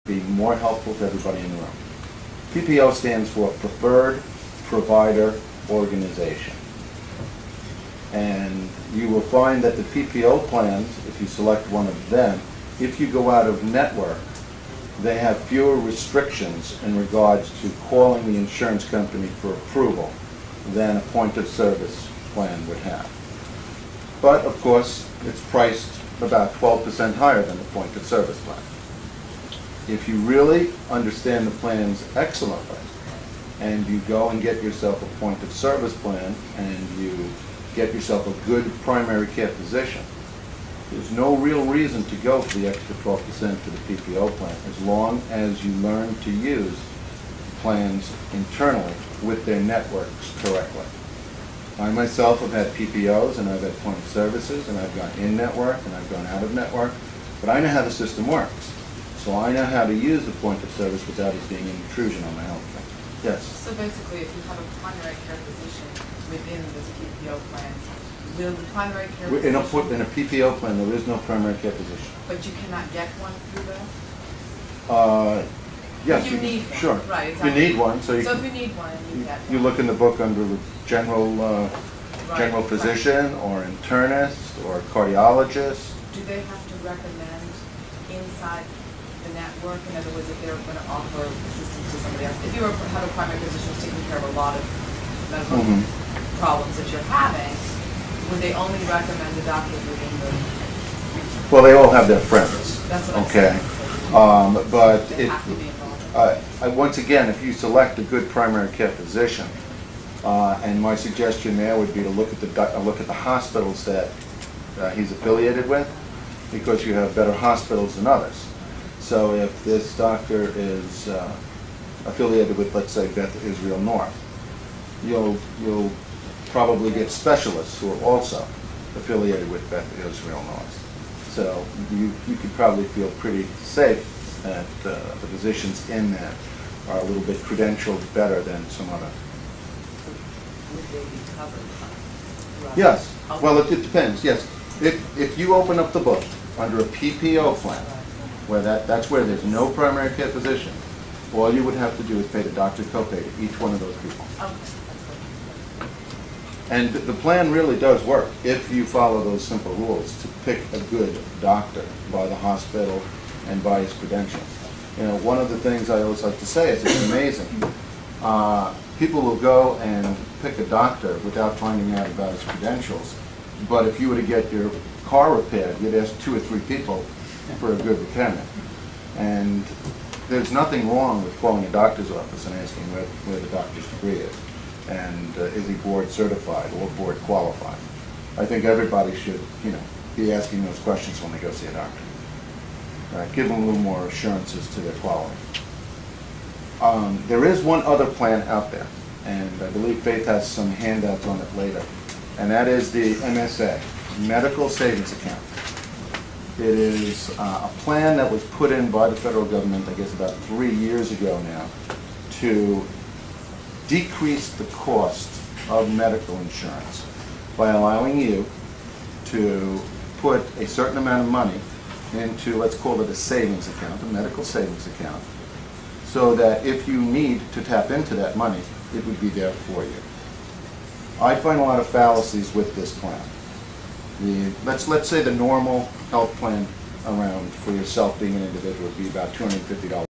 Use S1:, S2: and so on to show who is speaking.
S1: be more helpful to everybody in the room. PPO stands for Preferred Provider Organization. And you will find that the PPO plans, if you select one of them, if you go out of network, they have fewer restrictions in regards to calling the insurance company for approval than a point of service plan would have. But of course, it's priced about 12% higher than the point of service plan. If you really understand the plans excellently, and you go and get yourself a point of service plan, and you get yourself a good primary care physician, there's no real reason to go for the extra 12% for the PPO plan, as long as you learn to use plans internally with their networks correctly. I myself have had PPOs, and I've had point of services, and I've gone in network, and I've gone out of network, but I know how the system works. So I know how to use the point of service without it being an intrusion on my health care. Yes?
S2: So basically, if you have a primary care physician within this PPO plan, will the primary care physician...
S1: In a PPO plan, there is no primary care physician.
S2: But you cannot get one through that?
S1: Yes.
S2: You need one.
S1: Sure.
S2: Right, exactly.
S1: You need one. So if you need one,
S2: you get one.
S1: You look in the book under the general physician, or internist, or cardiologist.
S2: Do they have to recommend inside the network? In other words, if they're going to offer assistance to somebody else, if you have a primary physician who's taking care of a lot of medical problems that you're having, would they only recommend the doctor within the...
S1: Well, they all have their friends.
S2: That's what I'm
S1: saying. But
S2: they have to be involved.
S1: once again, if you select a good primary care physician, and my suggestion there would be to look at the hospitals that he's affiliated with, because you have better hospitals than others. So if this doctor is affiliated with, let's say, Beth Israel North, you'll probably get specialists who are also affiliated with Beth Israel North. So you could probably feel pretty safe that the physicians in that are a little bit credentialed better than some other.
S2: Would they be covered?
S1: Yes. Well, it depends. Yes. If you open up the book under a PPO plan, where that's where there's no primary care physician, all you would have to do is pay the doctor's copay to each one of those people.
S2: Okay.
S1: And the plan really does work if you follow those simple rules to pick a good doctor by the hospital and by his credentials. You know, one of the things I always like to say is it's amazing. People will go and pick a doctor without finding out about his credentials. But if you were to get your car repaired, you'd ask 2 or 3 people for a good repairman. And there's nothing wrong with calling a doctor's office and asking where the doctor's degree is. And is he board certified or board qualified? I think everybody should, be asking those questions when they go see a doctor. Give them a little more assurances to their quality. There is one other plan out there, and I believe Faith has some handouts on it later, and that is the MSA, Medical Savings Account. It is a plan that was put in by the federal government, I guess about 3 years ago now, to decrease the cost of medical insurance by allowing you to put a certain amount of money into, let's call it a savings account, a medical savings account, so that if you need to tap into that money, it would be there for you. I find a lot of fallacies with this plan. Let's say the normal health plan around for yourself being an individual would be about $250